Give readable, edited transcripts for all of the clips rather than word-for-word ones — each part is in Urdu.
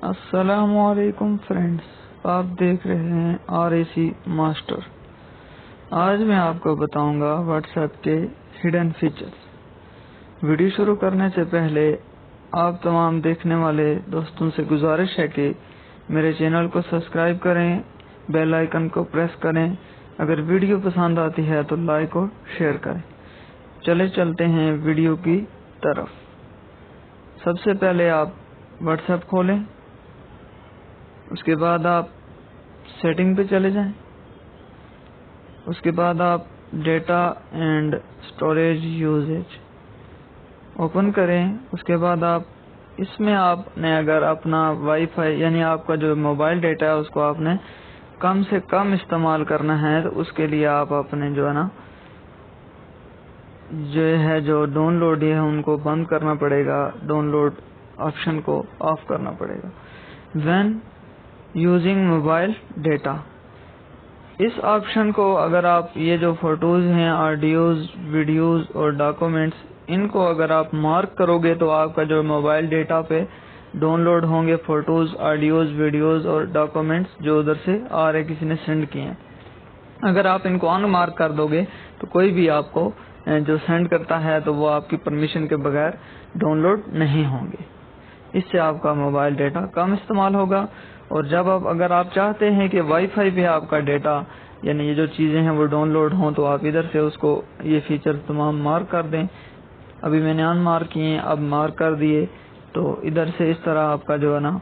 السلام علیکم فرینڈز، آپ دیکھ رہے ہیں RAC ماسٹر۔ آج میں آپ کو بتاؤں گا واٹس ایپ کے ہڈن فیچرز۔ ویڈیو شروع کرنے سے پہلے آپ تمام دیکھنے والے دوستوں سے گزارش ہے کہ میرے چینل کو سبسکرائب کریں، بیل آئیکن کو پریس کریں، اگر ویڈیو پسند آتی ہے تو لائک اور شیئر کریں۔ چلتے ہیں ویڈیو کی طرف۔ سب سے پہلے آپ واٹس ایپ کھولیں، اس کے بعد آپ سیٹنگ پہ چلے جائیں، اس کے بعد آپ data and storage usage open کریں۔ اس کے بعد آپ اس میں آپ نے اگر اپنا وائی فائی یعنی آپ کا جو موبائل ڈیٹا ہے اس کو آپ نے کم سے کم استعمال کرنا ہے تو اس کے لیے آپ اپنے جو ڈاؤن لوڈ ہے ان کو بند کرنا پڑے گا، ڈاؤن لوڈ آپشن کو آف کرنا پڑے گا۔ وین یوزنگ موبائل ڈیٹا، اس آپشن کو اگر آپ یہ جو فوٹوز ہیں، آڈیوز، ویڈیوز اور ڈاکومنٹس، ان کو اگر آپ مارک کرو گے تو آپ کا جو موبائل ڈیٹا پہ ڈاؤن لوڈ ہوں گے فوٹوز، آڈیوز، ویڈیوز اور ڈاکومنٹس جو ادھر سے آ رہے کسی نے سینڈ کیے ہیں، اگر آپ ان کو ان مارک کر دو گے تو کوئی بھی آپ کو جو سینڈ کرتا ہے تو وہ آپ کی پرمیشن کے بغیر ڈاؤن لوڈ نہیں ہوں گے۔ اس سے آپ کا موبائل ڈیٹا کم استعمال ہوگا۔ اور جب اگر آپ چاہتے ہیں کہ وائی فائی پہ آپ کا ڈیٹا یعنی یہ جو چیزیں ہیں وہ ڈاؤن لوڈ ہوں تو آپ ادھر سے اس کو یہ فیچر تمام مارک کر دیں۔ ابھی میں نے ان مارک کیے ہیں، اب مارک کر دیے تو ادھر سے اس طرح آپ کا جو ہے نا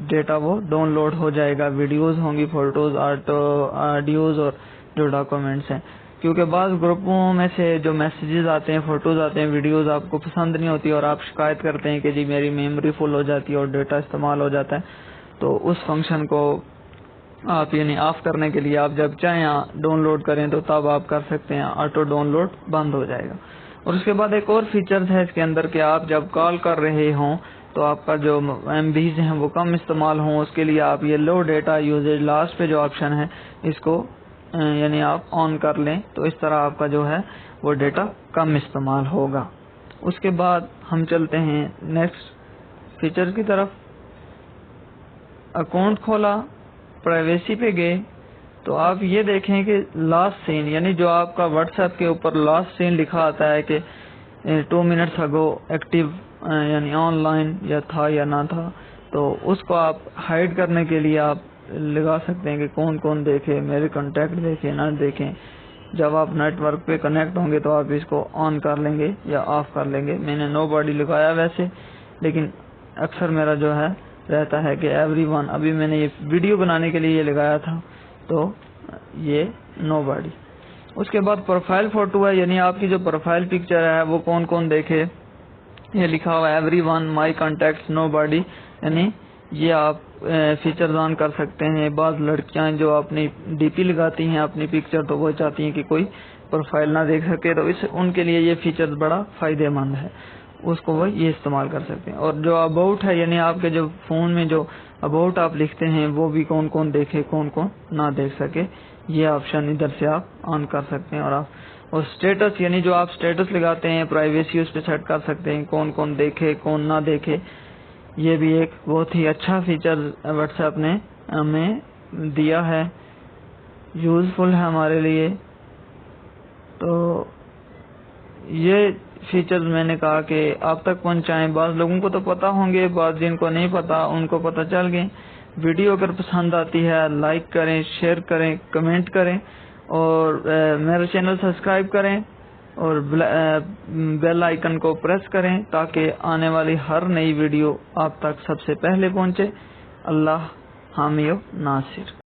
ڈیٹا وہ ڈاؤن لوڈ ہو جائے گا۔ ویڈیوز ہوں گی، فوٹوز، آڈیوز اور جو ڈاکومنٹس ہیں، کیونکہ بعض گروپوں میں سے جو میسیجز آتے ہیں، فوٹوز آتے ہیں، ویڈیوز آپ کو پسند نہیں ہوتی اور آپ شکایت کرتے ہیں کہ جی میری میموری فل ہو جاتی ہے اور ڈیٹا استعمال ہو جاتا ہے، تو اس فنکشن کو آپ یعنی آف کرنے کے لیے آپ جب چاہیں ڈاؤن لوڈ کریں تو تب آپ کر سکتے ہیں، آٹو ڈاؤن لوڈ بند ہو جائے گا۔ اور اس کے بعد ایک اور فیچرز ہے اس کے اندر کہ آپ جب کال کر رہے ہوں تو آپ کا جو MBs ہیں وہ کم استعمال ہوں، اس کے لیے آپ یہ لو ڈیٹا یوزیج لاسٹ پہ جو آپشن ہے اس کو یعنی آپ آن کر لیں تو اس طرح آپ کا جو ہے وہ ڈیٹا کم استعمال ہوگا۔ اس کے بعد ہم چلتے ہیں نیکسٹ فیچر کی طرف۔ اکاؤنٹ کھولا، پرائیویسی پہ گئے تو آپ یہ دیکھیں کہ لاسٹ سین یعنی جو آپ کا واٹس ایپ کے اوپر لاسٹ سین لکھا آتا ہے کہ 2 منٹس اگو ایکٹیو یعنی آن لائن یا تھا یا نہ تھا، تو اس کو آپ ہائیڈ کرنے کے لیے آپ لگا سکتے ہیں کہ کون کون دیکھے، میرے کانٹیکٹ دیکھیں نہ دیکھیں۔ جب آپ نیٹ ورک پہ کنیکٹ ہوں گے تو آپ اس کو آن کر لیں گے یا آف کر لیں گے۔ میں نے نو باڈی لگایا ویسے، لیکن اکثر میرا جو ہے رہتا ہے کہ ایوری ون۔ ابھی میں نے یہ ویڈیو بنانے کے لیے یہ لگایا تھا تو یہ نو باڈی۔ اس کے بعد پروفائل فوٹو ہے یعنی آپ کی جو پروفائل پکچر ہے وہ کون کون دیکھے، یہ لکھا ہوا ہے ایوری ون، مائی کانٹیکٹس، نو باڈی، یعنی یہ آپ فیچرز آن کر سکتے ہیں۔ بعض لڑکیاں جو اپنی ڈی پی لگاتی ہیں اپنی پکچر تو وہ چاہتی ہیں کہ کوئی پروفائل نہ دیکھ سکے، تو ان کے لیے یہ فیچر بڑا فائدہ مند ہے، اس کو وہ یہ استعمال کر سکتے ہیں۔ اور جو اباؤٹ ہے یعنی آپ کے جو فون میں جو اباؤٹ آپ لکھتے ہیں وہ بھی کون کون دیکھے کون کون نہ دیکھ سکے، یہ آپشن ادھر سے آپ آن کر سکتے ہیں۔ اور اسٹیٹس یعنی جو آپ اسٹیٹس لگاتے ہیں پرائیویسی اس پہ سیٹ کر سکتے ہیں، کون کون دیکھے کون نہ دیکھے۔ یہ بھی ایک بہت ہی اچھا فیچر واٹس ایپ نے ہمیں دیا ہے، یوزفل ہے ہمارے لیے۔ تو یہ فیچرز میں نے کہا کہ آپ تک پہنچائیں، بعض لوگوں کو تو پتہ ہوں گے، بعض جن کو نہیں پتہ ان کو پتہ چل گئے۔ ویڈیو اگر پسند آتی ہے لائک کریں، شیئر کریں، کمنٹ کریں اور میرا چینل سبسکرائب کریں اور بیل آئیکن کو پریس کریں تاکہ آنے والی ہر نئی ویڈیو آپ تک سب سے پہلے پہنچے۔ اللہ حامی و ناصر۔